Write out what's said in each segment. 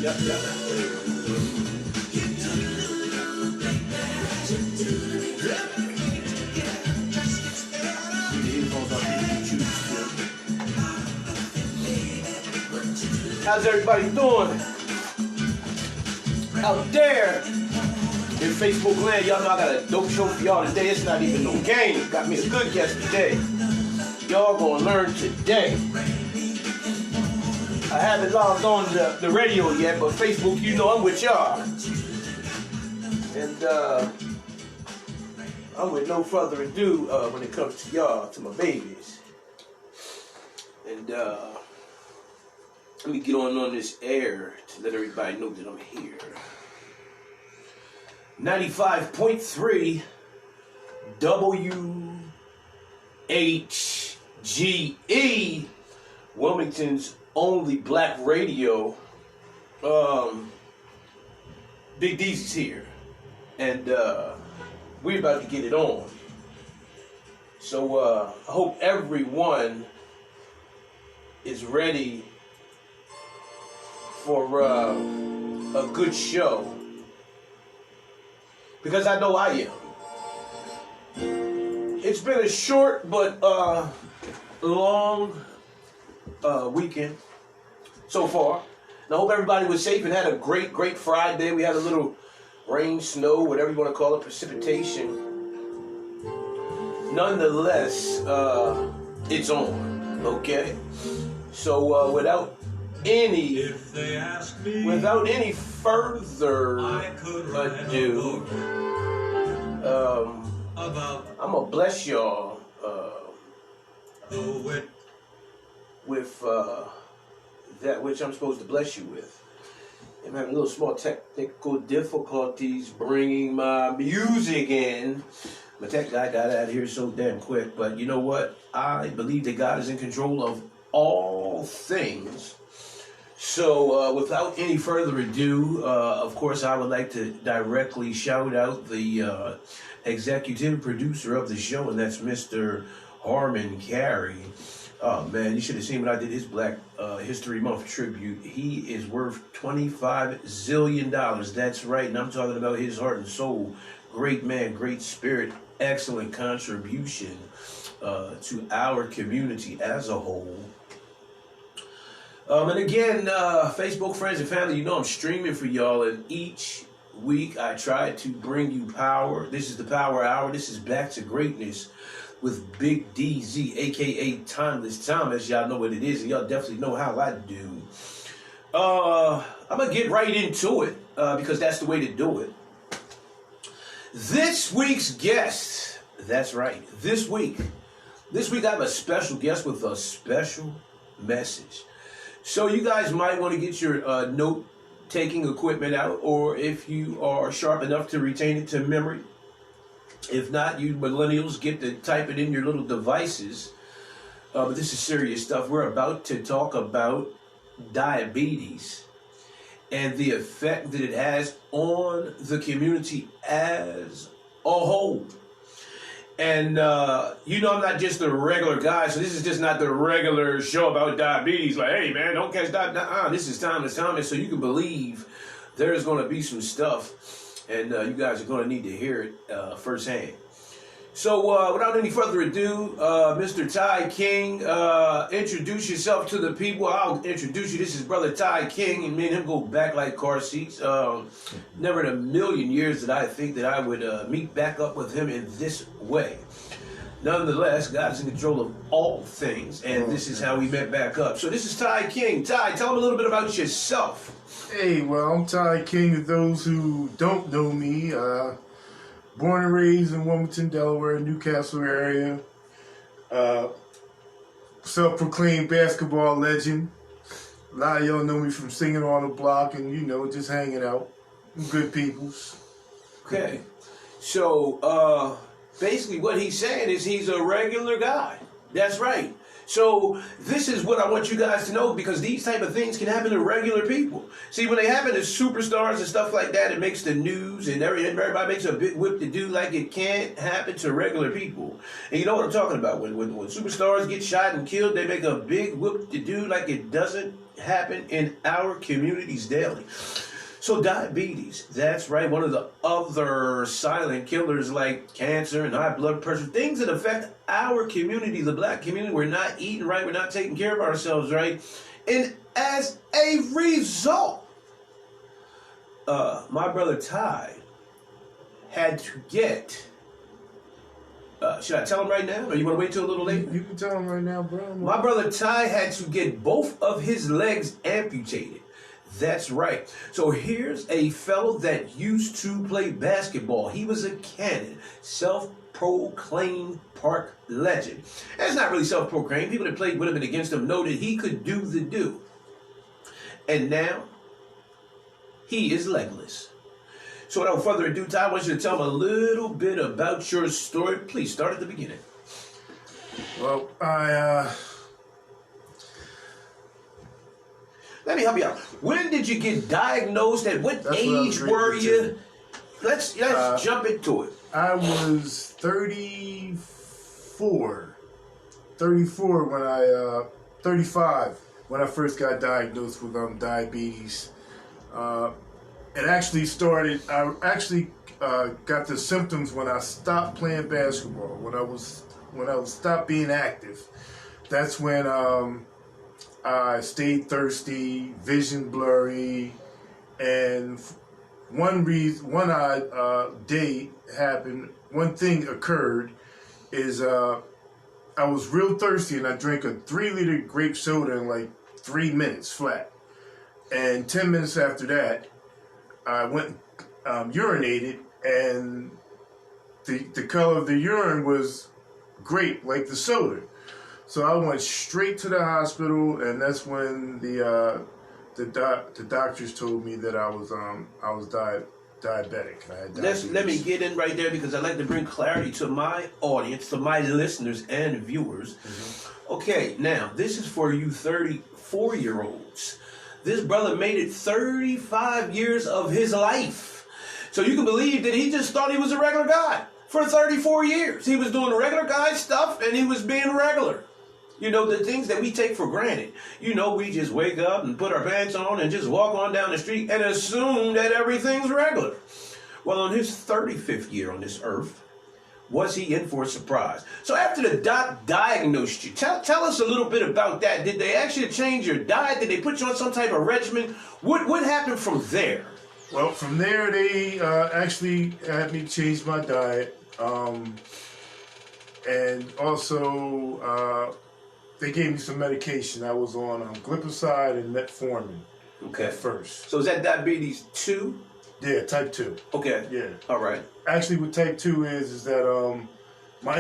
Yep. How's everybody doing out there in Facebook land? Y'all know I got a dope show for y'all today. It's not even no game. Got me a good guest today. Y'all gonna learn today. I haven't logged on to the radio yet, but Facebook, you know I'm with y'all. And I'm with no further ado when it comes to y'all, to my babies. And let me get on this air to let everybody know that I'm here. 95.3 WHGE, Wilmington's only black radio. Big D's here, and we're about to get it on. So I hope everyone is ready for a good show, because I know I am. It's been a short but long weekend so far. And I hope everybody was safe and had a great Friday. We had a little rain, snow, whatever you want to call it, precipitation. Nonetheless, it's on, okay? So without any further ado, I'm gonna bless y'all with that which I'm supposed to bless you with. I'm having a little small technical difficulties bringing my music in. My tech guy got out of here so damn quick, but you know what? I believe that God is in control of all things. So without any further ado, of course, I would like to directly shout out the executive producer of the show, and that's Mr. Harmon Carey. Oh man, you should have seen when I did his Black History Month tribute. He is worth $25 zillion. That's right, and I'm talking about his heart and soul. Great man, great spirit, excellent contribution to our community as a whole. And again, Facebook friends and family, you know I'm streaming for y'all, and each week I try to bring you power. This is the Power Hour. This is Back to Greatness with Big DZ, aka Timeless Thomas. Y'all know what it is, and y'all definitely know how I do. I'm gonna get right into it because that's the way to do it. This week's guest, that's right, this week I have a special guest with a special message. So you guys might want to get your note-taking equipment out, or if you are sharp enough to retain it to memory. If not, you millennials get to type it in your little devices. But this is serious stuff. We're about to talk about diabetes and the effect that it has on the community as a whole. And, you know, I'm not just a regular guy, so this is just not the regular show about diabetes. Like, hey, man, don't catch diabetes. This is Timeless Thomas, so you can believe there's going to be some stuff, and you guys are going to need to hear it firsthand. So, without any further ado, Mr. Ty King, introduce yourself to the people. I'll introduce you. This is Brother Ty King, and me and him go back like car seats. Never in a million years did I think that I would meet back up with him in this way. Nonetheless, God is in control of all things, and this is how we met back up. So this is Ty King. Ty, tell him a little bit about yourself. Hey, well, I'm Ty King. To those who don't know me, born and raised in Wilmington, Delaware, Newcastle area. Self-proclaimed basketball legend. A lot of y'all know me from singing on the block and, you know, just hanging out. Good peoples. Okay. So, basically what he's saying is he's a regular guy. That's right. So this is what I want you guys to know, because these type of things can happen to regular people. See, when they happen to superstars and stuff like that, it makes the news and everybody makes a big whip to do, like it can't happen to regular people. And you know what I'm talking about. When superstars get shot and killed, they make a big whip to do, like it doesn't happen in our communities daily. So diabetes, that's right, one of the other silent killers like cancer and high blood pressure, things that affect our community, the black community. We're not eating right, we're not taking care of ourselves right. And as a result, my brother Ty had to get, should I tell him right now, or you want to wait till a little later? You can tell him right now, bro. My brother Ty had to get both of his legs amputated. That's right. So here's a fellow that used to play basketball. He was a cannon, self-proclaimed park legend. That's not really self-proclaimed. People that played with him and against him know that he could do the do. And now, he is legless. So without further ado, Ty, I want you to tell him a little bit about your story. Please start at the beginning. Well, let me help you out. When did you get diagnosed? At what age were you? Let's jump into it. I was 34 when 35 when I first got diagnosed with diabetes. It actually started. I actually got the symptoms when I stopped playing basketball. When I stopped being active. That's when I stayed thirsty, vision blurry, and one thing occurred is I was real thirsty and I drank a 3-liter grape soda in like 3 minutes flat. And 10 minutes after that, I went urinated, and the color of the urine was grape, like the soda. So I went straight to the hospital, and that's when the doctors told me that I was diabetic. I had diabetes. Let me get in right there, because I'd like to bring clarity to my audience, to my listeners and viewers. Mm-hmm. Okay, now this is for you 34-year-olds. This brother made it 35 years of his life. So you can believe that he just thought he was a regular guy for 34 years. He was doing regular guy stuff, and he was being regular. You know, the things that we take for granted. You know, we just wake up and put our pants on and just walk on down the street and assume that everything's regular. Well, on his 35th year on this earth, was he in for a surprise? So after the doc diagnosed you, tell us a little bit about that. Did they actually change your diet? Did they put you on some type of regimen? What happened from there? Well, from there, they actually had me change my diet. And also, they gave me some medication. I was on glipizide and metformin at first. So is that diabetes 2? Yeah, type 2. Okay. Yeah. All right. Actually, what type 2 is that my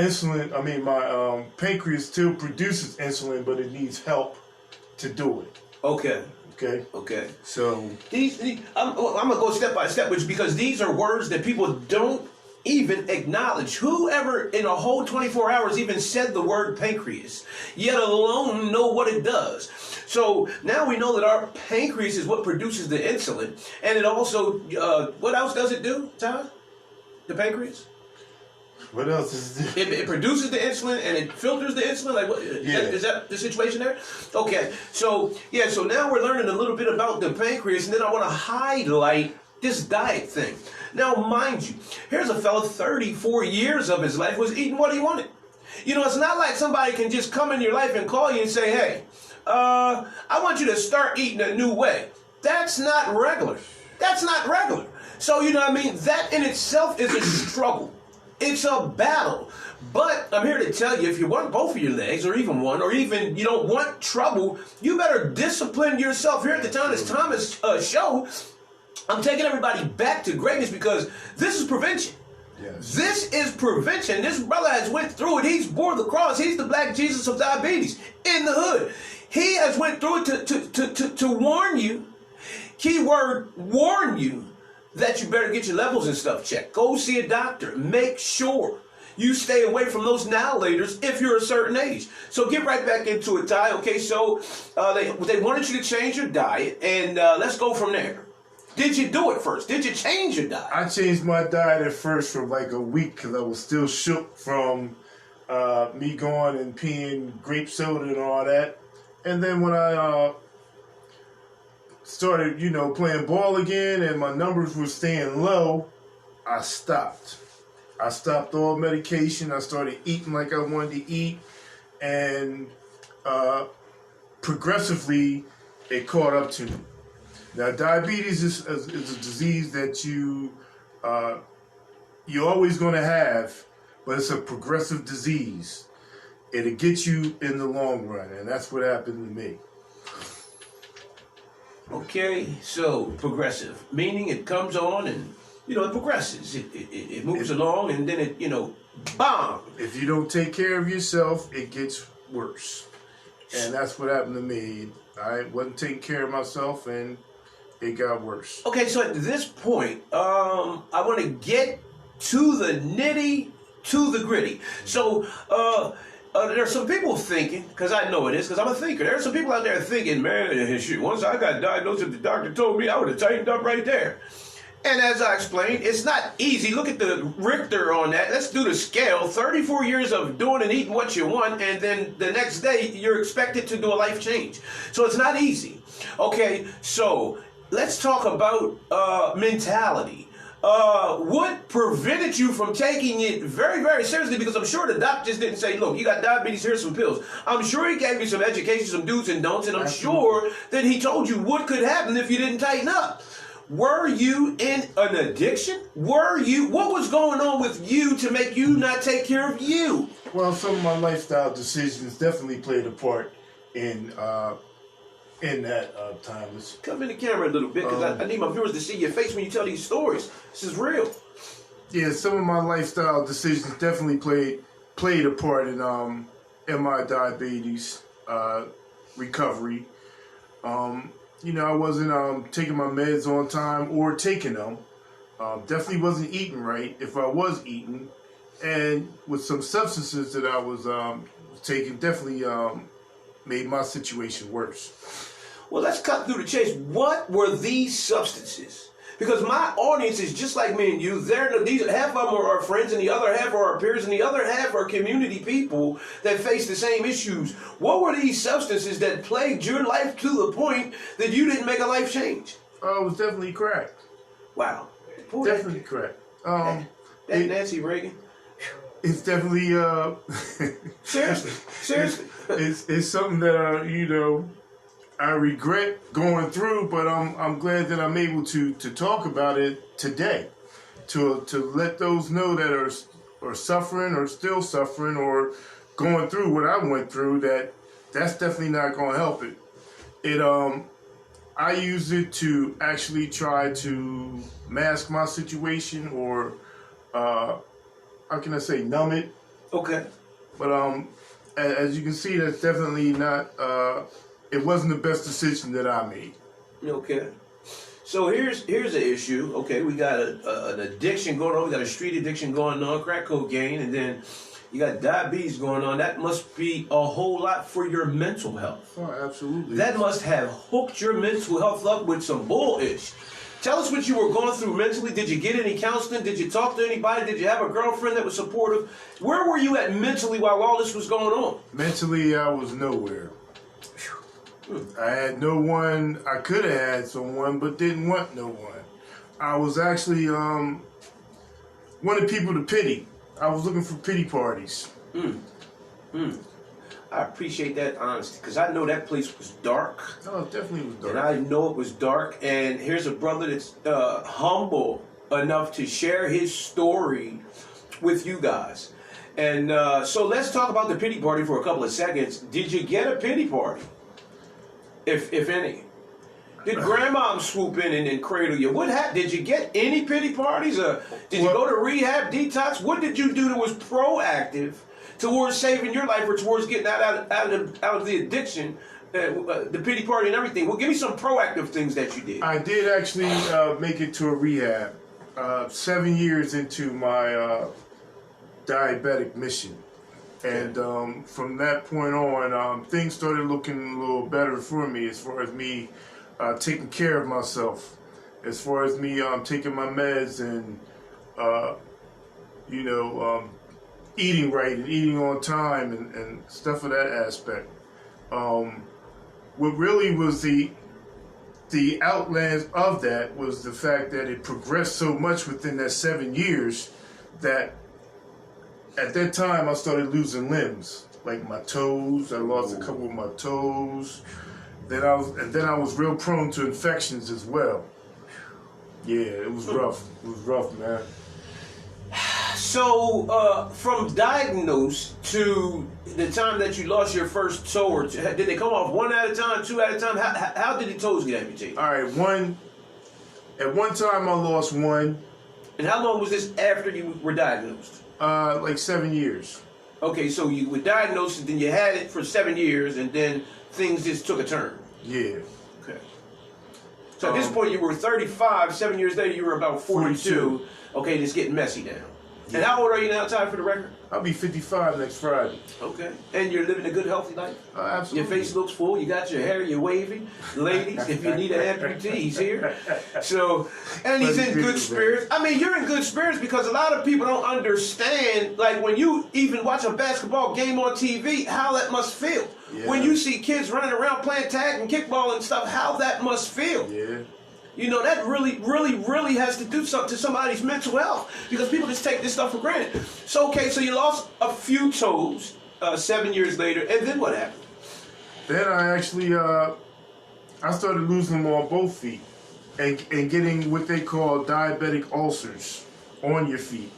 pancreas still produces insulin, but it needs help to do it. Okay. Okay. So I'm gonna go step by step, because these are words that people don't even acknowledge. Whoever in a whole 24 hours even said the word pancreas, yet alone know what it does. So now we know that our pancreas is what produces the insulin, and it also, what else does it do, Ty? The pancreas? What else does it do? It produces the insulin and it filters the insulin. Like, what, is that the situation there? Okay, so now we're learning a little bit about the pancreas, and then I want to highlight this diet thing. Now, mind you, here's a fellow, 34 years of his life was eating what he wanted. You know, it's not like somebody can just come in your life and call you and say, hey, I want you to start eating a new way. That's not regular. That's not regular. So, you know what I mean? That in itself is a struggle. It's a battle. But I'm here to tell you, if you want both of your legs, or even one, or even you don't want trouble, you better discipline yourself. Here at the Thomas Show, I'm taking everybody back to greatness, because this is prevention. Yes. This is prevention. This brother has went through it. He's bore the cross. He's the black Jesus of diabetes in the hood. He has went through it to warn you, keyword warn you, that you better get your levels and stuff checked. Go see a doctor. Make sure you stay away from those annihilators if you're a certain age. So get right back into it, Ty. Okay, so they wanted you to change your diet, and let's go from there. Did you do it first? Did you change your diet? I changed my diet at first for like a week because I was still shook from me going and peeing grape soda and all that. And then when I started, playing ball again and my numbers were staying low, I stopped. I stopped all medication. I started eating like I wanted to eat. And progressively, it caught up to me. Now, diabetes is a disease that you're always going to have, but it's a progressive disease. It'll get you in the long run, and that's what happened to me. Okay, so progressive, meaning it comes on and, it progresses. It moves along and then it, bomb. If you don't take care of yourself, it gets worse. And that's what happened to me. I wasn't taking care of myself, and it got worse. Okay, so at this point, I want to get to the nitty, to the gritty. So, there are some people thinking, because I know it is, because I'm a thinker. There are some people out there thinking, man, shoot, once I got diagnosed, the doctor told me I would have tightened up right there. And as I explained, it's not easy. Look at the Richter on that. Let's do the scale. 34 years of doing and eating what you want, and then the next day you're expected to do a life change. So it's not easy. Okay, so let's talk about mentality. What prevented you from taking it very, very seriously? Because I'm sure the doctor just didn't say, look, you got diabetes, here's some pills. I'm sure he gave you some education, some do's and don'ts, and I'm sure that he told you what could happen if you didn't tighten up. Were you in an addiction? What was going on with you to make you not take care of you? Well, some of my lifestyle decisions definitely played a part in that, Thomas. Come in the camera a little bit, because I need my viewers to see your face when you tell these stories. This is real. Yeah, some of my lifestyle decisions definitely played a part in my diabetes recovery. I wasn't taking my meds on time or taking them. Definitely wasn't eating right if I was eating. And with some substances that I was taking, definitely made my situation worse. Well, let's cut through the chase. What were these substances? Because my audience is just like me and you. Half of them are our friends, and the other half are our peers, and the other half are community people that face the same issues. What were these substances that plagued your life to the point that you didn't make a life change? It was definitely crack. Wow. Boy, definitely crack. That Nancy Reagan. It's definitely seriously. It's something that I regret going through, but I'm glad that I'm able to talk about it today, to let those know that are suffering or still suffering or going through what I went through, that's definitely not going to help it. I use it to actually try to mask my situation or how can I say, numb it. Okay. But as you can see, that's definitely not. It wasn't the best decision that I made. Okay. So here's the issue. Okay, we got an addiction going on. We got a street addiction going on, crack cocaine, and then you got diabetes going on. That must be a whole lot for your mental health. Oh, absolutely. That must have hooked your mental health up with some bullish. Tell us what you were going through mentally. Did you get any counseling? Did you talk to anybody? Did you have a girlfriend that was supportive? Where were you at mentally while all this was going on? Mentally, I was nowhere. I had no one. I could have had someone, but didn't want no one. I was actually wanted people to pity. I was looking for pity parties. I appreciate that honesty, because I know that place was dark. No, it definitely was dark. And I know it was dark, and here's a brother that's humble enough to share his story with you guys. And so let's talk about the pity party for a couple of seconds. Did you get a pity party? If any? Did grandma swoop in and cradle you? What happened? Did you get any pity parties? Did you go to rehab, detox? What did you do that was proactive towards saving your life or towards getting out of the addiction, the pity party and everything? Well, give me some proactive things that you did. I did actually make it to a rehab. 7 years into my diabetic mission. And from that point on, things started looking a little better for me as far as me taking care of myself, as far as me taking my meds and, eating right and eating on time and stuff of that aspect. What really was the outland of that was the fact that it progressed so much within that 7 years that at that time I started losing limbs, like my toes. I lost a couple of my toes. Then I was real prone to infections as well. Yeah, it was rough. It was rough, man. So, from diagnosed to the time that you lost your first toe, or did they come off one at a time, two at a time? How did the toes get amputated? All right, at one time I lost one. And how long was this after you were diagnosed? Like 7 years. Okay, so you were diagnosed, and then you had it for 7 years, and then things just took a turn. Yeah. Okay. So at this point, you were 35. 7 years later, you were about 42. Okay, it's getting messy now. Yeah. And how old are you now, Ty, for the record? I'll be 55 next Friday. Okay. And you're living a good, healthy life? Absolutely. Your face looks full. You got your hair, you're wavy. Ladies, if you need an amputee, he's here. So, and he's in good spirits. I mean, you're in good spirits because a lot of people don't understand, like when you even watch a basketball game on TV, how that must feel. Yeah. When you see kids running around playing tag and kickball and stuff, how that must feel. Yeah. You know, that really has to do something to somebody's mental health because people just take this stuff for granted. So, okay, so you lost a few toes 7 years later, and then what happened? Then I actually, I started losing them on both feet and getting what they call diabetic ulcers on your feet.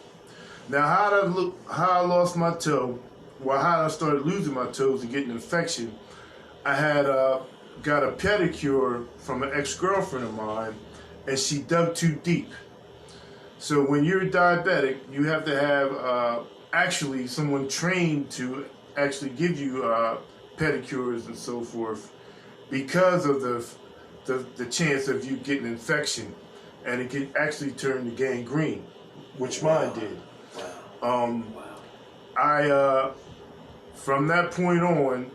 Now, how I lost my toe, well, how I started losing my toes and getting infection, I had got a pedicure from an ex-girlfriend of mine, and she dug too deep. So when you're diabetic, you have to have actually someone trained to actually give you pedicures and so forth because of the chance of you getting infection, and it can actually turn to gangrene, which mine did. I from that point on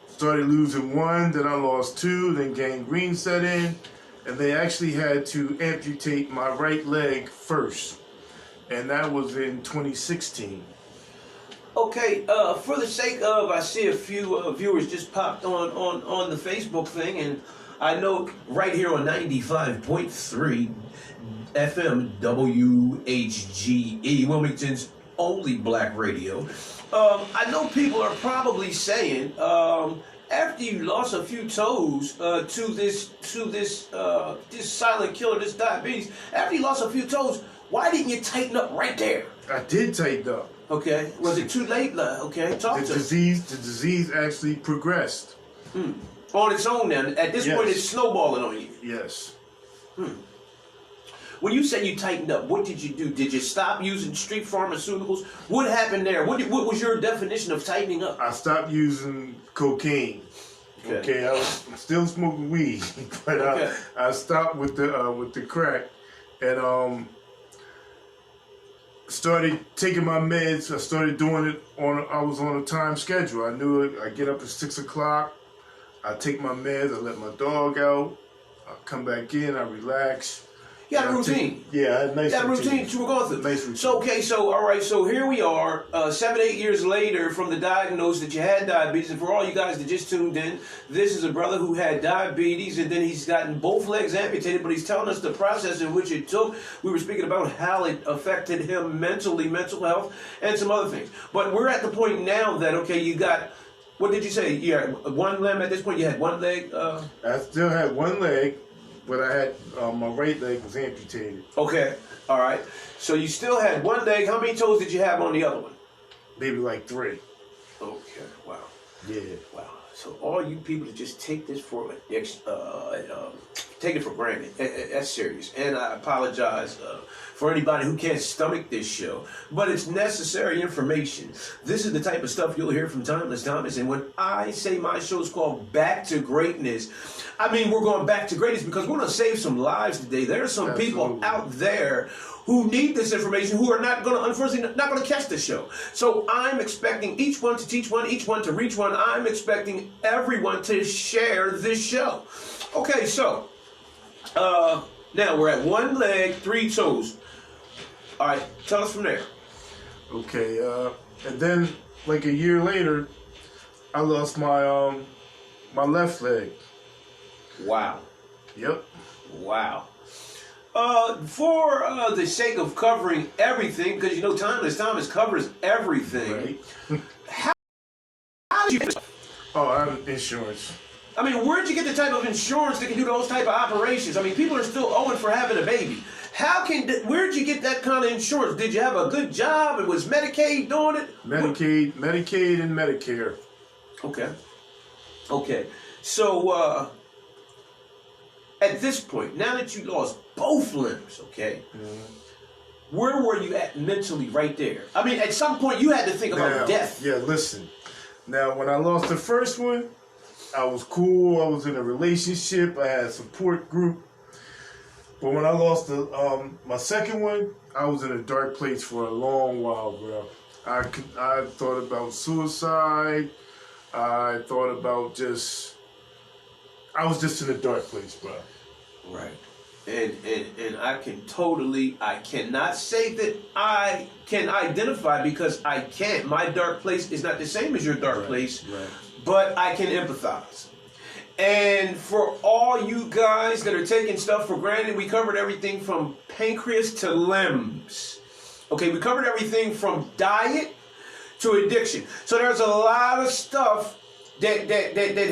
started losing one, then I lost two, then gangrene set in, and they actually had to amputate my right leg first, and that was in 2016. Okay, for the sake of, I see a few viewers just popped on the Facebook thing, and I know right here on 95.3 FM WHGE, Wilmington's only black radio. I know people are probably saying, after you lost a few toes to this silent killer, this diabetes, after you lost a few toes, why didn't you tighten up right there? I did tighten up. Okay. Was it too late? Okay, talk to us. The disease actually progressed. On its own now. At this point, it's snowballing on you. Yes. When you say you tightened up, what did you do? Did you stop using street pharmaceuticals? What happened there? What was your definition of tightening up? I stopped using cocaine. Okay, I was still smoking weed, but I stopped with the crack, and started taking my meds. I started doing it I was on a time schedule. I knew it. I get up at 6 o'clock. I take my meds. I let my dog out. I come back in. I relax. You had a routine. I had a nice routine. You had a routine that you were going through. Nice routine. So, okay, so, all right, so here we are, 7, 8 years later from the diagnosis that you had diabetes. And for all you guys that just tuned in, this is a brother who had diabetes, and then he's gotten both legs amputated, but he's telling us the process in which it took. We were speaking about how it affected him mentally, mental health, and some other things. But we're at the point now that, okay, you got, what did you say? You had one limb at this point? You had one leg? I still had one leg. But I had, my right leg was amputated. Okay, all right. So you still had one leg. How many toes did you have on the other one? Maybe like 3. Okay, wow. Yeah. Wow. So all you people that just take this for take it for granted. That's serious. And I apologize for anybody who can't stomach this show, but it's necessary information. This is the type of stuff you'll hear from Timeless Thomas. And when I say my show is called Back to Greatness, I mean we're going back to greatness because we're going to save some lives today. There are some people out there who need this information, who are not going to, unfortunately, not going to catch the show. So I'm expecting each one to teach one, each one to reach one. I'm expecting everyone to share this show. Okay, so now we're at 1 leg, 3 toes. All right, tell us from there. Okay, and then like a year later, I lost my my left leg. Wow. Yep. Wow. For the sake of covering everything, because you know Thomas covers everything. Right. How did you? Oh, I have insurance. I mean, where'd you get the type of insurance that can do those type of operations? I mean, people are still owing for having a baby. Where'd you get that kind of insurance? Did you have a good job? And was Medicaid doing it? Medicaid, and Medicare. Okay. So, at this point, now that you lost both limbs, where were you at mentally right there? I mean, at some point you had to think about death. Yeah, listen. Now, when I lost the first one, I was cool. I was in a relationship. I had a support group. But when I lost my second one, I was in a dark place for a long while, bro. I thought about suicide. I thought about I was just in a dark place, bro. Right. And I cannot say that I can identify because I can't. My dark place is not the same as your dark place, but I can empathize. And for all you guys that are taking stuff for granted, we covered everything from pancreas to limbs. Okay, we covered everything from diet to addiction. So there's a lot of stuff that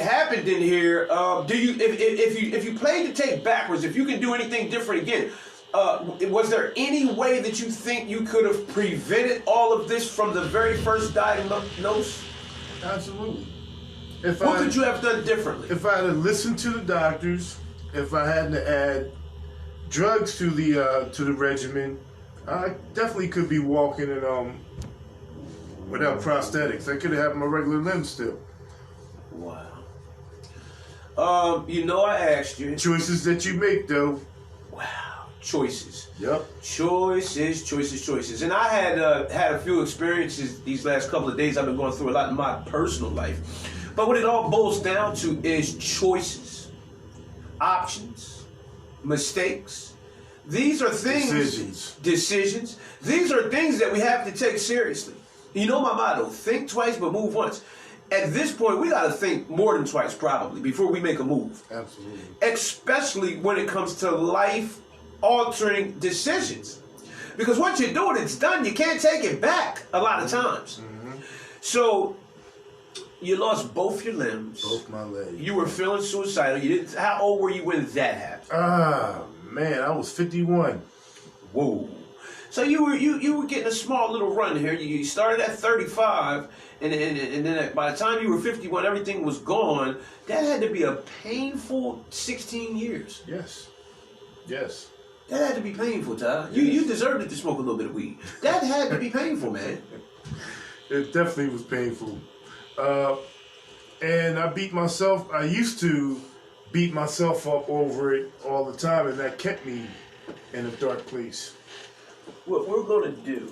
happened in here. If you played the tape backwards, if you can do anything different again, was there any way that you think you could have prevented all of this from the very first diagnosis? Absolutely. What could you have done differently? If I had listened to the doctors, if I hadn't add drugs to the regimen, I definitely could be walking and without prosthetics. I could have had my regular limbs still. Wow. I asked you. Choices that you make, though. Wow. Choices. Yep. Choices. And I had a few experiences these last couple of days. I've been going through a lot in my personal life. But what it all boils down to is choices, options, mistakes. These are things. Decisions. These are things that we have to take seriously. You know my motto, think twice but move once. At this point, we got to think more than twice probably before we make a move. Absolutely. Especially when it comes to life-altering decisions. Because once you're doing it, it's done. You can't take it back a lot of times. Mm-hmm. So you lost both your limbs. Both my legs. You were feeling suicidal. How old were you when that happened? Man, I was 51. Whoa. So you were getting a small little run here. You started at 35, and then by the time you were 51, everything was gone. That had to be a painful 16 years. Yes. That had to be painful, Ty. Yes. You deserved it to smoke a little bit of weed. That had to be painful, man. It definitely was painful. And I beat myself. I used to beat myself up over it all the time, and that kept me in a dark place. What we're going to do,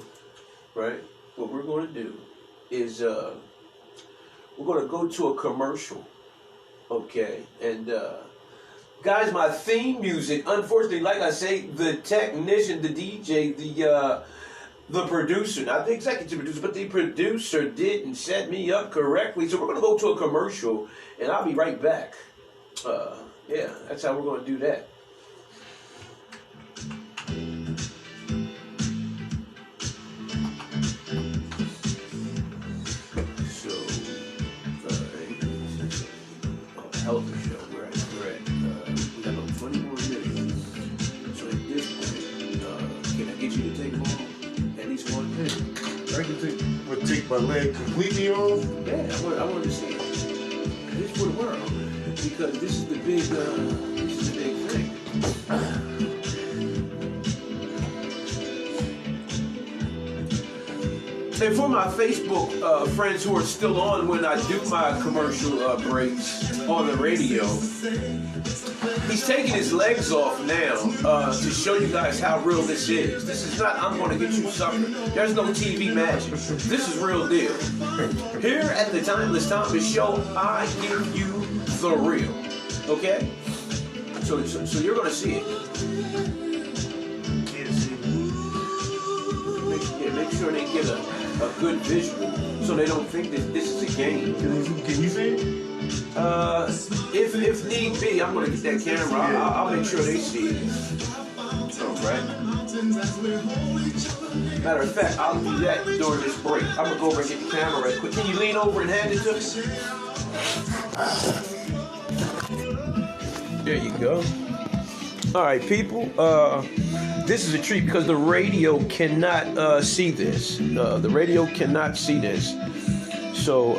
right? What we're going to do is we're going to go to a commercial, okay? And guys, my theme music, unfortunately, like I say, the technician, the DJ, the producer, not the executive producer, but the producer didn't set me up correctly. So we're going to go to a commercial, and I'll be right back. Yeah, that's how we're going to do that. So, health show. We're at we got about 20 more minutes. So at this point, can I get you to take home at least one thing? I can take my leg completely off. Yeah, I want to see it. This is for the world, because this is the big thing. And for my Facebook friends who are still on when I do my commercial breaks on the radio, he's taking his legs off now to show you guys how real this is. This is not, I'm going to get you sucker. There's no TV magic. This is real deal. Here at the Timeless Thomas Show, I give you the real. Okay? So you're going to see it. Make sure they get a good visual so they don't think that this is a game. Can you see it? If need be, I'm gonna get that camera. I'll make sure they see it. All right. Matter of fact, I'll do that during this break. I'm gonna go over and get the camera right quick. Can you lean over and hand it to me? There you go. All right, people. This is a treat because the radio cannot see this. The radio cannot see this. So,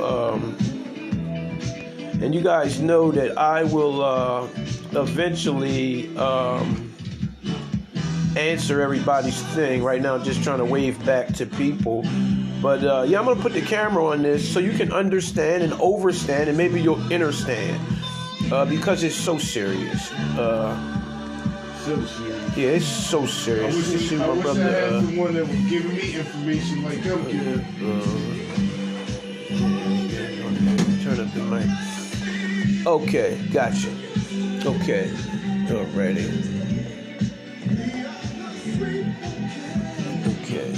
and you guys know that I will eventually answer everybody's thing. Right now, I'm just trying to wave back to people. But yeah, I'm going to put the camera on this so you can understand and overstand and maybe you'll understand because it's so serious. So serious. Yeah, it's so serious. I wish I had the one that was giving me information like I'm giving. Turn up the mic. Okay, gotcha. Okay, alrighty. Okay.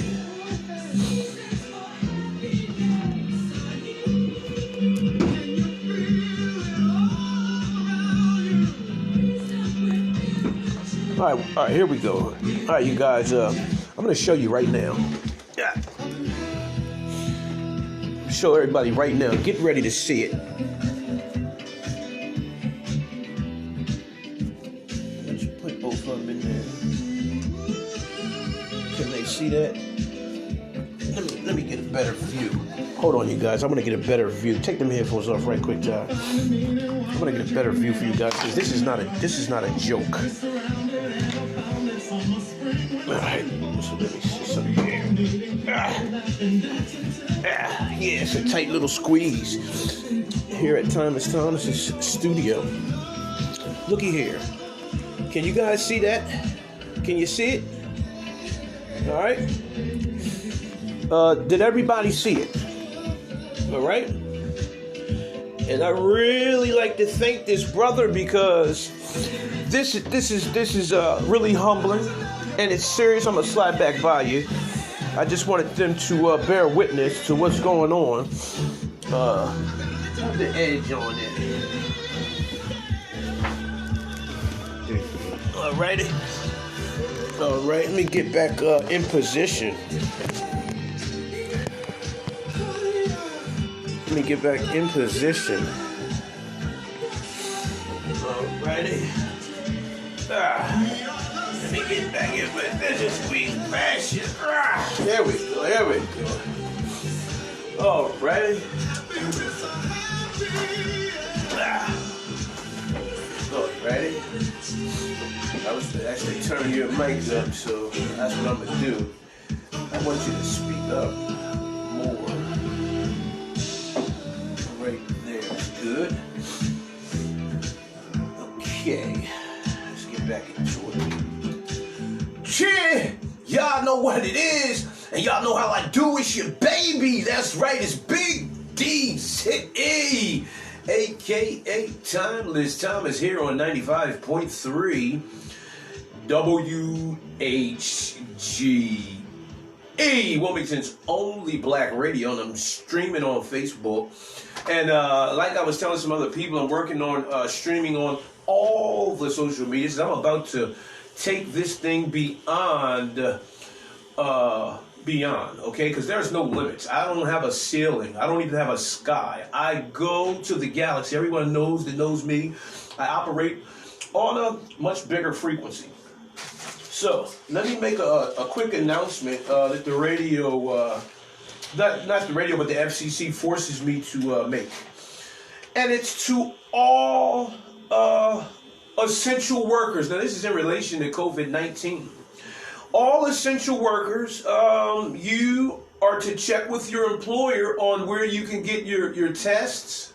All right, here we go. All right, you guys, I'm going to show you right now. Yeah. Show everybody right now. Get ready to see it. Let's put both of them in there. Can they see that? Let me get a better view. Hold on, you guys. I'm going to get a better view. Take them headphones off right quick, John. I'm going to get a better view for you guys because this is not a joke. All right, so let me see something here. Yeah, it's a tight little squeeze here at Timeless Thomas's studio. Looky here. Can you guys see that? Can you see it? All right. Did everybody see it? All right. And I really like to thank this brother because this is really humbling. And it's serious. I'm going to slide back by you. I just wanted them to bear witness to what's going on. Put the edge on it. Alrighty. Alright, let me get back in position. Let me get back in position. Alrighty. Let me get back in position, squeeze fashion. There we go, there we go. Alrighty. Alrighty. I was actually turning your mics up, so that's what I'm gonna do. I want you to speak up more. Right there, good. Okay, let's get back into it. Yeah, y'all know what it is, and y'all know how I do. It's your baby. That's right, it's Big D City, aka Timeless Thomas, here on 95.3 WHGE, Wilmington's only black radio, and I'm streaming on Facebook. And like I was telling some other people, I'm working on streaming on all the social medias. I'm about to take this thing beyond, okay? Because there's no limits. I don't have a ceiling. I don't even have a sky. I go to the galaxy. Everyone knows that knows me. I operate on a much bigger frequency. So let me make a quick announcement that the radio, not the radio, but the FCC forces me to make. And it's to all essential workers. Now, this is in relation to COVID-19. All essential workers, you are to check with your employer on where you can get your tests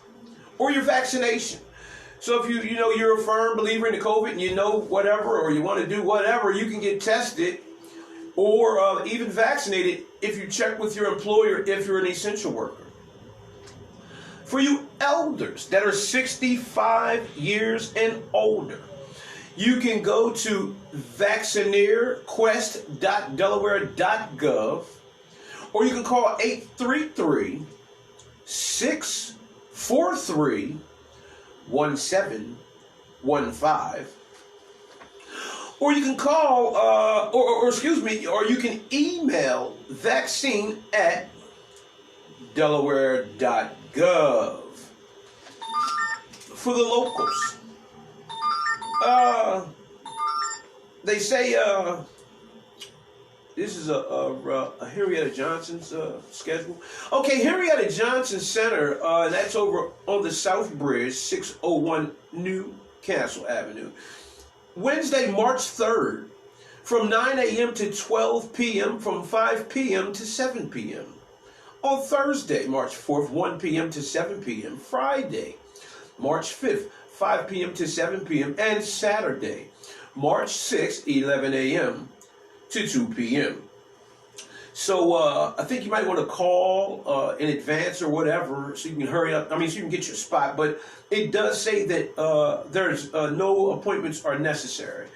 or your vaccination. So if you're a firm believer in the COVID and you know whatever, or you want to do whatever, you can get tested or even vaccinated if you check with your employer if you're an essential worker. For you elders that are 65 years and older, you can go to vaccineerquest.delaware.gov, or you can call 833-643-1715, or you can call, or you can email vaccine@delaware.gov. For the locals, they say this is a Henrietta Johnson's schedule. Okay, Henrietta Johnson Center, that's over on the South Bridge, 601 Newcastle Avenue. Wednesday, March 3rd, from 9 a.m. to 12 p.m., from 5 p.m. to 7 p.m. On Thursday, March 4th, 1 p.m. to 7 p.m. Friday, March 5th, 5 p.m. to 7 p.m. And Saturday, March 6th, 11 a.m. to 2 p.m. So I think you might want to call in advance or whatever so you can hurry up. I mean, so you can get your spot. But it does say that there's no appointments are necessary.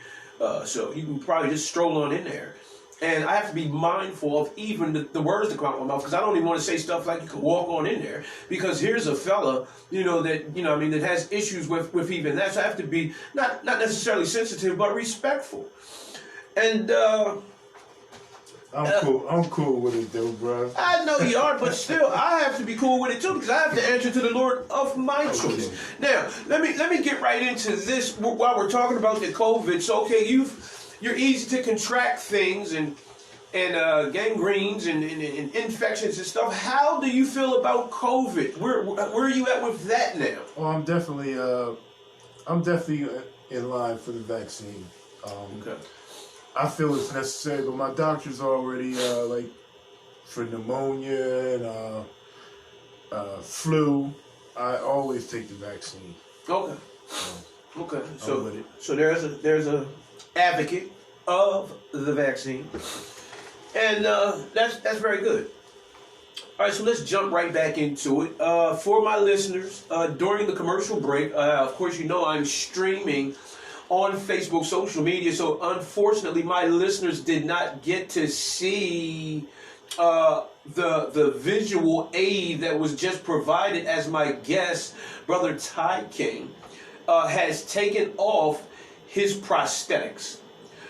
So you can probably just stroll on in there. And I have to be mindful of even the words that come out of my mouth, because I don't even want to say stuff like you can walk on in there, because here's a fella, that has issues with even that. So I have to be not necessarily sensitive, but respectful. And I'm cool with it though, bro. I know you are, but still, I have to be cool with it too, because I have to answer to the Lord of my choice. Now, let me get right into this while we're talking about the COVID. So, okay, you're easy to contract things and gangrenes and infections and stuff. How do you feel about COVID? Where are you at with that now? Well, I'm definitely in line for the vaccine. Okay. I feel it's necessary, but my doctor's already for pneumonia and flu. I always take the vaccine. Okay. Okay. So there's a advocate of the vaccine, and that's very good. All right, so let's jump right back into it. For my listeners, during the commercial break, of course, I'm streaming on Facebook, social media. So unfortunately, my listeners did not get to see the visual aid that was just provided as my guest, Brother Ty King, has taken off his prosthetics.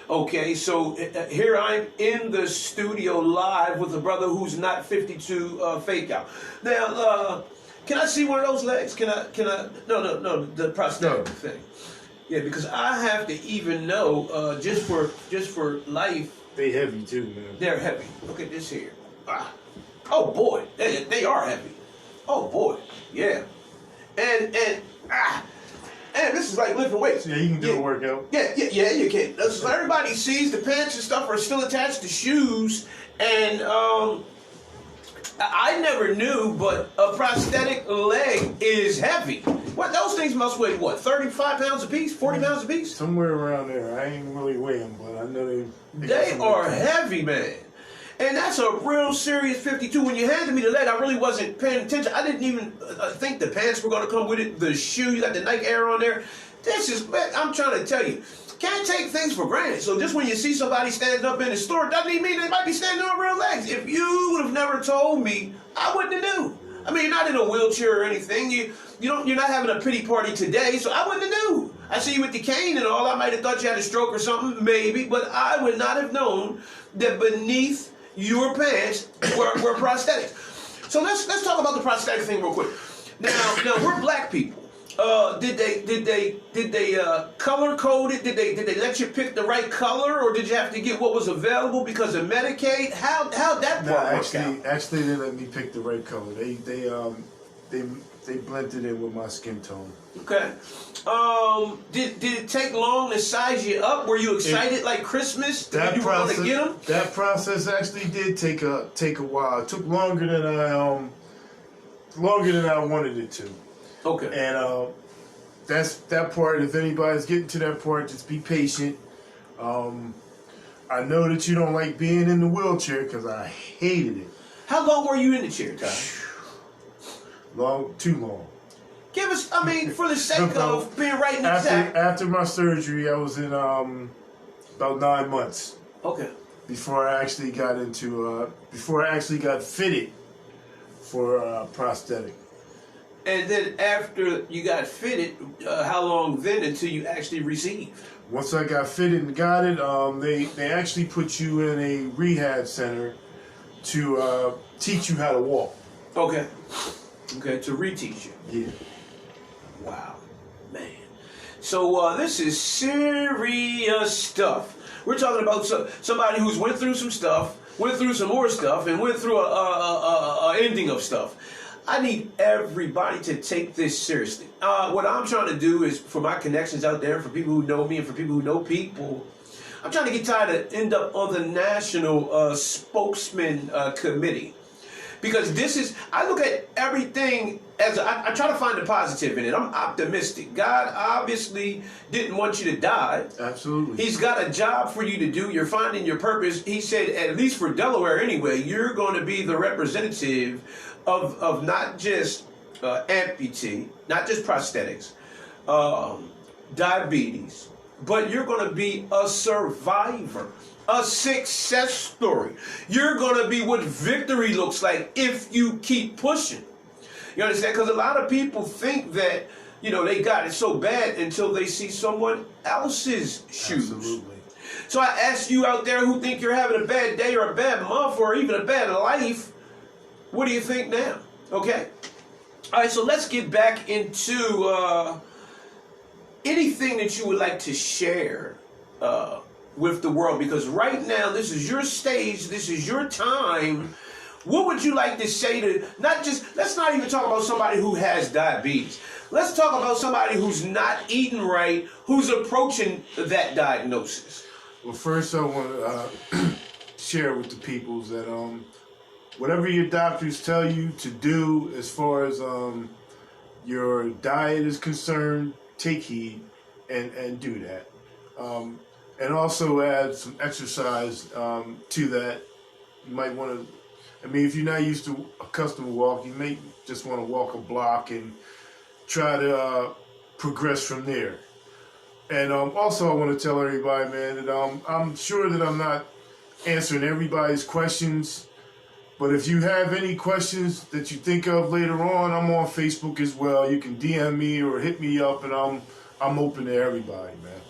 Okay, so here I'm in the studio live with a brother who's not 52 fake out. Now, can I see one of those legs? Can I? No, the prosthetic thing. Yeah, because I have to even know just for life. They heavy too, man. They're heavy. Look at this here. Oh boy, they are heavy. Oh boy, yeah. And this is like lifting weights. Yeah, you can do a workout. Yeah, you can. So everybody sees the pants and stuff are still attached to shoes, and I never knew, but a prosthetic leg is heavy. What, those things must weigh, 35 pounds a piece, 40 pounds a piece? Somewhere around there. I ain't really weigh them, but I know they are heavy, man. And that's a real serious 52. When you handed me the leg, I really wasn't paying attention. I didn't even think the pants were going to come with it. The shoe, you got the Nike Air on there. This is, man, I'm trying to tell you, can't take things for granted. So just when you see somebody standing up in the store, doesn't even mean they might be standing on real legs. If you would have never told me, I wouldn't have knew. I mean, you're not in a wheelchair or anything. You're not having a pity party today, so I wouldn't have knew. I see you with the cane and all. I might have thought you had a stroke or something, maybe, but I would not have known that beneath your pants were prosthetics. So let's talk about the prosthetic thing real quick. Now we're black people. Did they color code it? Did they let you pick the right color, or did you have to get what was available because of Medicaid? How'd that part work out? Actually, they let me pick the right color. they blended in with my skin tone. Okay. Did it take long to size you up? Were you excited like Christmas? That you process, were going to get them? that process actually did take a while. It took longer than I wanted it to. Okay. And that's that part. If anybody's getting to that part, just be patient. I know that you don't like being in the wheelchair because I hated it. How long were you in the chair, Ty? Too long. Give us, for the sake of being right and exact. After my surgery, I was in about 9 months. Okay. Before I actually got fitted for prosthetic. And then after you got fitted, how long then until you actually received? Once I got fitted and got it, they actually put you in a rehab center to teach you how to walk. Okay. Okay, to reteach you. Yeah. Wow, man. So this is serious stuff. We're talking about somebody who's went through some stuff, went through some more stuff, and went through a ending of stuff. I need everybody to take this seriously. What I'm trying to do is, for my connections out there, for people who know me and for people who know people, I'm trying to get tired to end up on the national spokesman committee. Because I look at everything as, I try to find the positive in it. I'm optimistic. God obviously didn't want you to die. Absolutely. He's got a job for you to do. You're finding your purpose. He said, at least for Delaware anyway, you're going to be the representative of not just amputee, not just prosthetics, diabetes, but you're going to be a survivor. A success story. You're going to be what victory looks like if you keep pushing. You understand? Because a lot of people think that, they got it so bad until they see someone else's shoes. Absolutely. So I ask you out there who think you're having a bad day or a bad month or even a bad life, what do you think now? Okay? All right, so let's get back into anything that you would like to share with the world, because right now this is your stage, this is your time. What would you like to say to, let's not even talk about somebody who has diabetes. Let's talk about somebody who's not eating right, who's approaching that diagnosis. Well, first I want to share with the peoples that whatever your doctors tell you to do as far as your diet is concerned, take heed and do that. And also add some exercise to that. You might want to, if you're not used to accustomed to walk, you may just want to walk a block and try to progress from there. And also I want to tell everybody, man, that I'm sure that I'm not answering everybody's questions, but if you have any questions that you think of later on, I'm on Facebook as well. You can DM me or hit me up, and I'm open to everybody, man.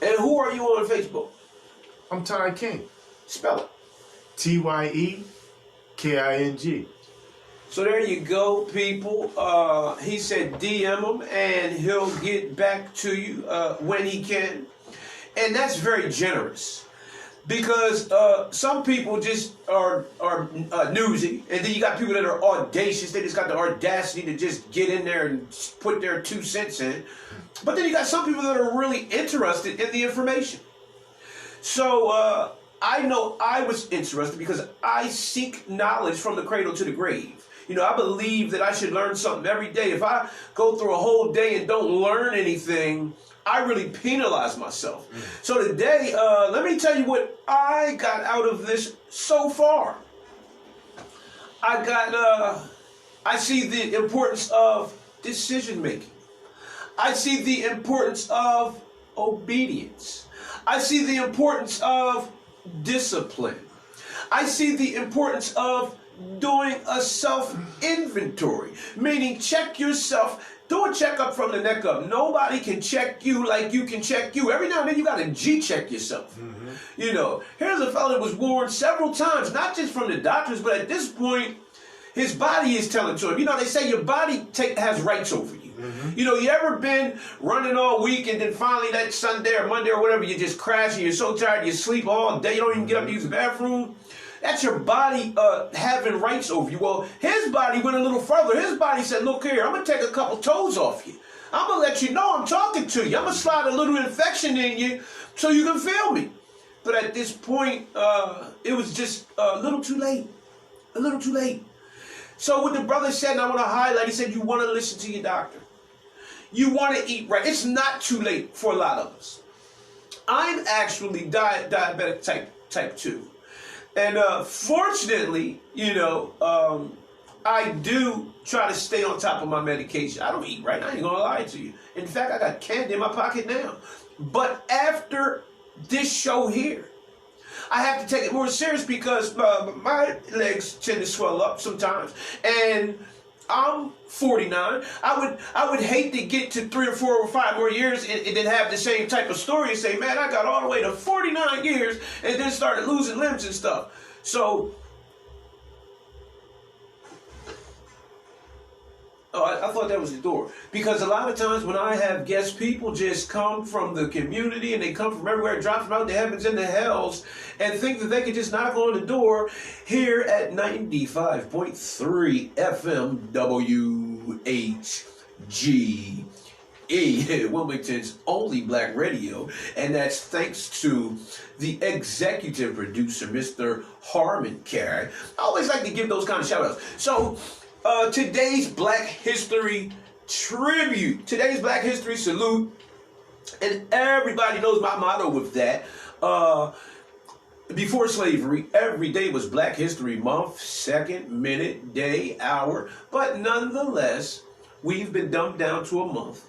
And who are you on Facebook? I'm Ty King. Spell it. Tyeking. So there you go, people. He said DM him and he'll get back to you when he can. And that's very generous. Because some people just are newsy, and then you got people that are audacious. They just got the audacity to just get in there and put their 2 cents in. But then you got some people that are really interested in the information. So I know I was interested because I seek knowledge from the cradle to the grave. I believe that I should learn something every day. If I go through a whole day and don't learn anything, I really penalize myself. So today, let me tell you what I got out of this so far. I see the importance of decision making. I see the importance of obedience. I see the importance of discipline. I see the importance of doing a self-inventory, meaning check yourself. Do a checkup from the neck up. Nobody can check you like you can check you. Every now and then you got to G-check yourself. Mm-hmm. Here's a fellow that was warned several times, not just from the doctors, but at this point, his body is telling to him. They say your body has rights over you. Mm-hmm. You ever been running all week and then finally that Sunday or Monday or whatever, you just crash and you're so tired, you sleep all day, you don't even get up to use the bathroom? That's your body having rights over you. Well, his body went a little further. His body said, look here, I'm going to take a couple toes off you. I'm going to let you know I'm talking to you. I'm going to slide a little infection in you so you can feel me. But at this point, it was just a little too late. A little too late. So what the brother said, and I want to highlight, he said, you want to listen to your doctor. You want to eat right. It's not too late for a lot of us. I'm actually diabetic type 2. And fortunately, I do try to stay on top of my medication. I don't eat right. I ain't going to lie to you. In fact, I got candy in my pocket now. But after this show here, I have to take it more serious because my legs tend to swell up sometimes. And I'm 49. I would hate to get to 3 or 4 or 5 more years and then have the same type of story and say, man, I got all the way to 49 years and then started losing limbs and stuff. So, I thought that was the door. Because a lot of times when I have guests, people just come from the community and they come from everywhere, drop from out the heavens and the hells, and think that they can just knock on the door here at 95.3 FM WHGE, Wilmington's only black radio. And that's thanks to the executive producer, Mr. Harmon Carey. I always like to give those kind of shout outs. So, today's Black History tribute, today's Black History salute, and everybody knows my motto with that. Before slavery, every day was Black History Month, second, minute, day, hour, but nonetheless, we've been dumbed down to a month.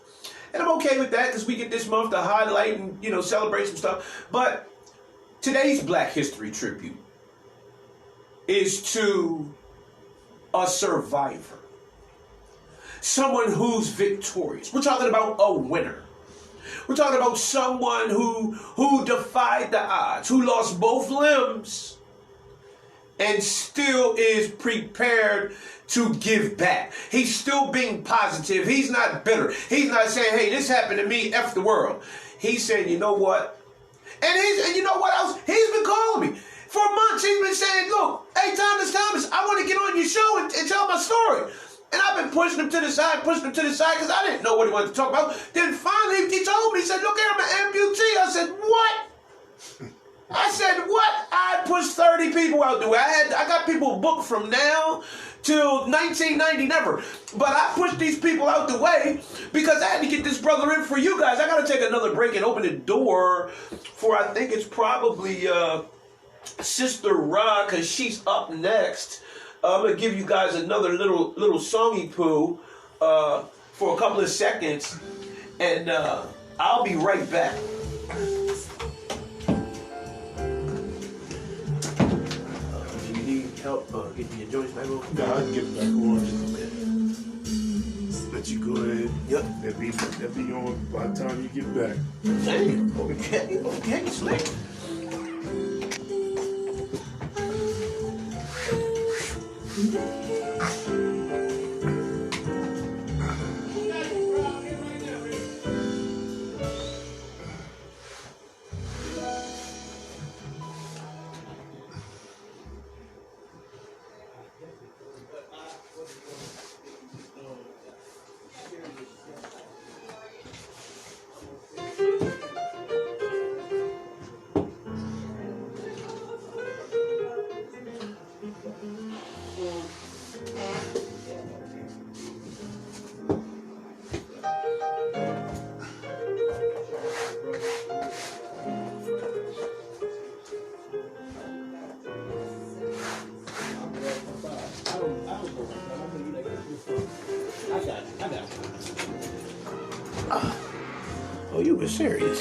And I'm okay with that because we get this month to highlight and, celebrate some stuff. But today's Black History tribute is to a survivor, someone who's victorious. We're talking about a winner. We're talking about someone who defied the odds, who lost both limbs and still is prepared to give back. He's still being positive. He's not bitter. He's not saying, hey, this happened to me, F the world. He's saying, you know what? And you know what else? He's been calling me. For months, he's been saying, look, hey, Thomas, I want to get on your show and tell my story. And I've been pushing him to the side, because I didn't know what he wanted to talk about. Then finally, he told me, he said, look here, I'm an amputee. I said, what? I pushed 30 people out the way. I got people booked from now till 1990, never. But I pushed these people out the way because I had to get this brother in for you guys. I got to take another break and open the door for, I think it's probably Sister Ra, because she's up next. I'm going to give you guys another little songy poo for a couple of seconds, and I'll be right back. Do you need help getting your joints back on? No, I can get it back on. Okay. Let you go ahead. Yep. That be on by the time you get back. Damn. Okay, slick. Oh, you were serious.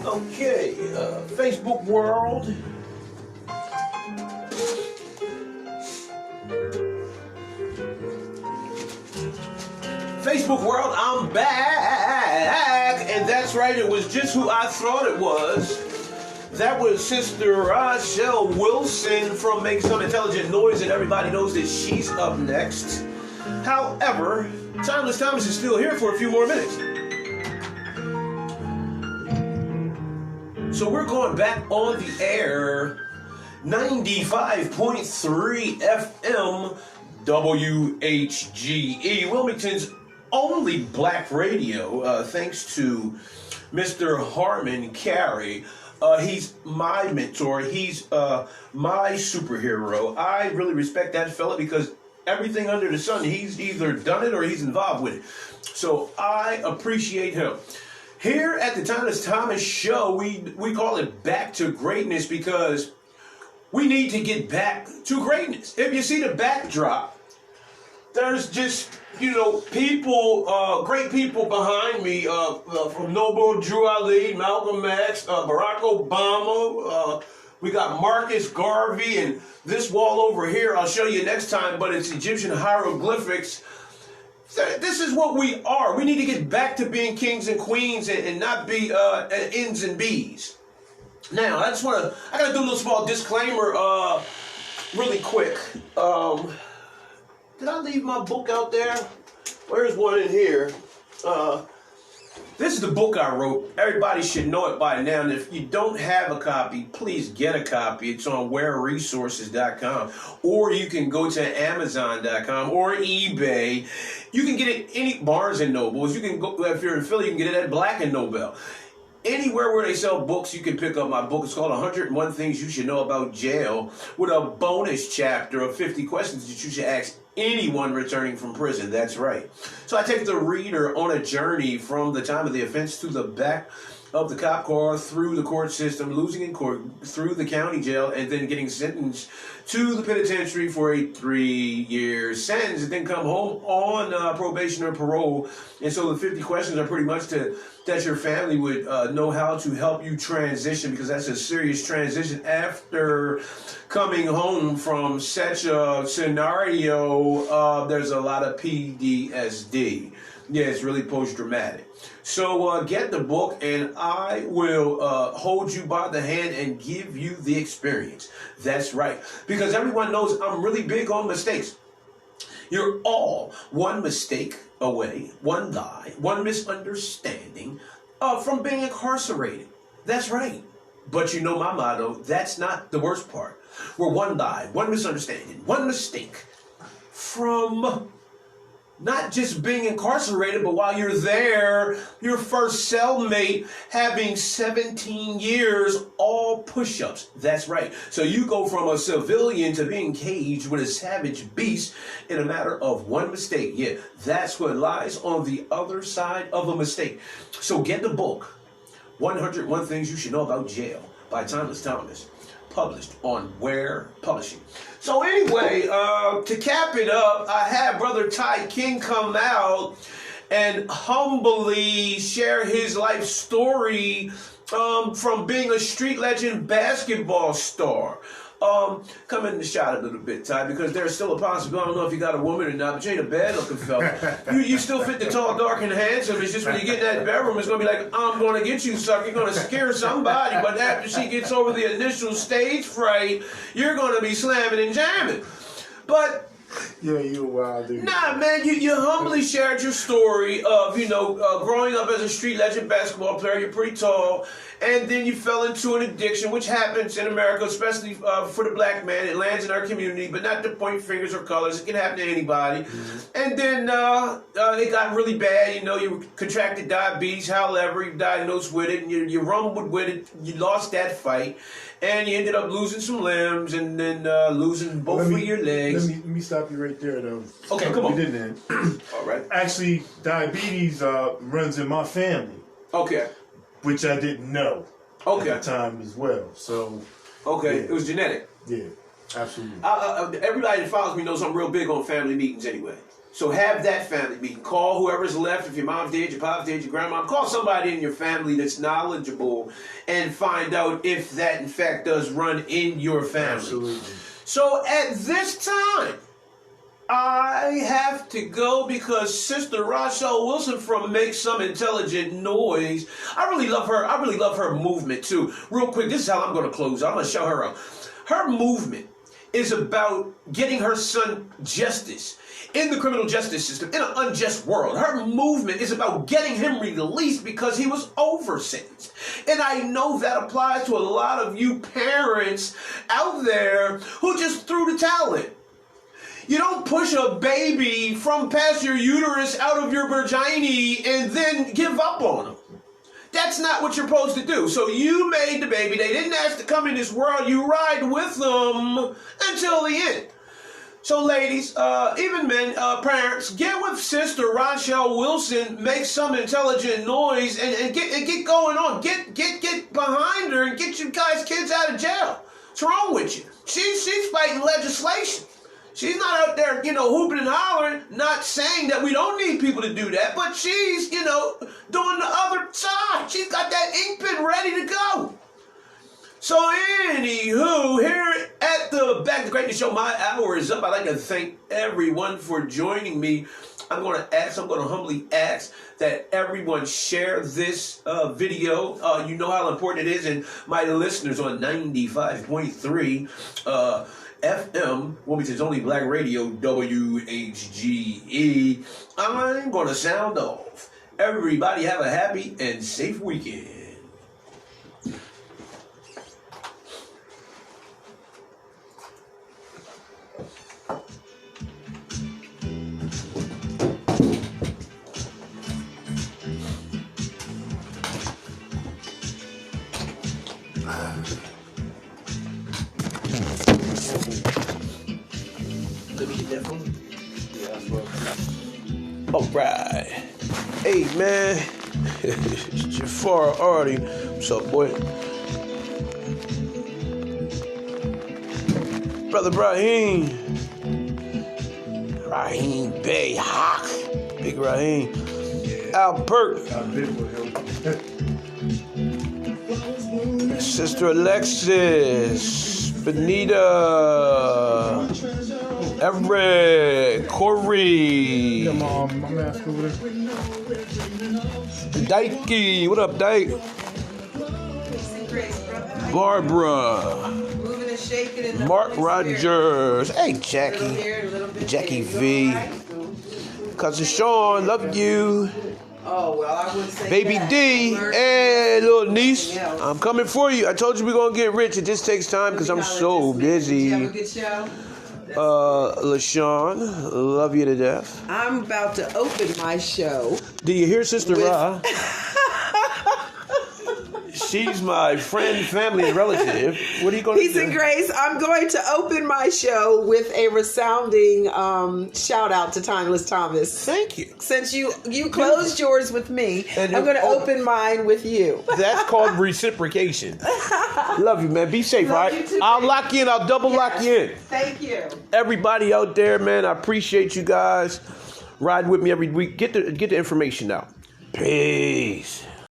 Okay, Facebook world. Facebook world, I'm back. And that's right, it was just who I thought it was. That was Sister Rochelle Wilson from Make Some Intelligent Noise, and everybody knows that she's up next. However, Timeless Thomas is still here for a few more minutes. So we're going back on the air, 95.3 FM, WHGE, Wilmington's only black radio, thanks to Mr. Harmon Carey. He's my mentor. He's my superhero. I really respect that fella because everything under the sun, he's either done it or he's involved with it. So I appreciate him. Here at the Timeless Thomas Show, we call it Back to Greatness because we need to get back to greatness. If you see the backdrop, there's just, people, great people behind me, from Noble Drew Ali, Malcolm X, Barack Obama, we got Marcus Garvey, and this wall over here, I'll show you next time, but it's Egyptian hieroglyphics. This is what we are. We need to get back to being kings and queens and not be N's and B's. Now, I got to do a little small disclaimer really quick. Did I leave my book out there? Where's one in here? This is the book I wrote. Everybody should know it by now. And if you don't have a copy, please get a copy. It's on whereresources.com. Or you can go to Amazon.com or eBay. You can get it any Barnes and Nobles. You can go, if you're in Philly, you can get it at Black and Nobel. Anywhere where they sell books, you can pick up my book. It's called 101 Things You Should Know About Jail, with a bonus chapter of 50 questions that you should ask anyone returning from prison. That's right. So I take the reader on a journey from the time of the offense to the back of the cop car, through the court system, losing in court, through the county jail, and then getting sentenced to the penitentiary for a 3-year sentence, and then come home on probation or parole. And so the 50 questions are pretty much that your family would know how to help you transition, because that's a serious transition after coming home from such a scenario. There's a lot of PTSD. Yeah, it's really post-traumatic. So get the book, and I will hold you by the hand and give you the experience. That's right. Because everyone knows I'm really big on mistakes. You're all one mistake away, one lie, one misunderstanding from being incarcerated. That's right. But you know my motto, that's not the worst part. We're one lie, one misunderstanding, one mistake from not just being incarcerated, but while you're there, your first cellmate having 17 years, all push-ups. That's right. So you go from a civilian to being caged with a savage beast in a matter of one mistake. Yeah, that's what lies on the other side of a mistake. So get the book, 101 Things You Should Know About Jail by Timeless Thomas, published on Where Publishing. So anyway, to cap it up, I had Brother Ty King come out and humbly share his life story from being a street legend basketball star. Come in the shot a little bit, Ty, because there's still a possibility. I don't know if you got a woman or not, but you ain't a bad-looking fella. You still fit the tall, dark, and handsome. It's just when you get in that bedroom, it's going to be like, I'm going to get you, sucker. You're going to scare somebody. But after she gets over the initial stage fright, you're going to be slamming and jamming. But yeah, you a wild dude. Nah, man, you humbly shared your story of, growing up as a street legend basketball player. You're pretty tall, and then you fell into an addiction, which happens in America, especially for the black man. It lands in our community, but not to point fingers or colors. It can happen to anybody. Mm-hmm. And then it got really bad. You contracted diabetes. However, you diagnosed with it, and you rumbled with it. You lost that fight. And you ended up losing some limbs, and then losing both of your legs. Let me stop you right there, though. Okay, come on. You didn't. All right. Actually, diabetes runs in my family. Okay. Which I didn't know. Okay. At the time as well. So. Okay, yeah. It was genetic. Yeah, absolutely. Everybody that follows me knows I'm real big on family meetings anyway. So have that family meeting. Call whoever's left. If your mom's dead, your pop's dead, your grandma, call somebody in your family that's knowledgeable and find out if that, in fact, does run in your family. Absolutely. So at this time, I have to go because Sister Rochelle Wilson from Make Some Intelligent Noise. I really love her. I really love her movement too. Real quick, this is how I'm going to close. I'm going to show her out. Her movement is about getting her son justice in the criminal justice system, in an unjust world. Her movement is about getting him released because he was over sentenced. And I know that applies to a lot of you parents out there who just threw the towel in. You don't push a baby from past your uterus out of your vagina and then give up on them. That's not what you're supposed to do. So you made the baby. They didn't ask to come in this world. You ride with them until the end. So ladies, even men, parents, get with Sister Rochelle Wilson, Make Some Intelligent Noise, and get going on. Get behind her and get you guys' kids out of jail. What's wrong with you? She's fighting legislation. She's not out there, hooping and hollering, not saying that we don't need people to do that, but she's, doing the other side. She's got that ink pen ready to go. So anywho, here at the Back to Greatness Show, my hour is up. I'd like to thank everyone for joining me. I'm going to humbly ask that everyone share this video. You know how important it is, and my listeners on 95.3 FM, Wilmington's only black radio, WHGE. I'm going to sound off. Everybody have a happy and safe weekend. Let me get that phone. Yeah, all right. Hey, man. It's Jafar Artie. What's up, boy? Brother Raheem. Raheem Bay Hawk. Big Raheem. Albert. Sister Alexis. Benita. Everett, Corey, Dikey, what up, Dyke? Barbara, Mark Rogers, hey Jackie V, Cousin Sean, love you. Oh, well, I would say Baby that. D, hey, little niece, I'm coming for you. I told you we're going to get rich. It just takes time because I'm so busy. Did you have a good show? LaShawn, love you to death. I'm about to open my show. Do you hear Sister Ra? She's my friend, family, and relative. What are you going to do? Peace and grace. I'm going to open my show with a resounding shout out to Timeless Thomas. Thank you. Since you closed yours with me, And I'm going to open mine with you. That's called reciprocation. Love you, man. Be safe, all right? You too, I'll baby. lock you in. I'll double lock you in. Thank you. Everybody out there, man, I appreciate you guys. Ride with me every week. Get the information out. Peace.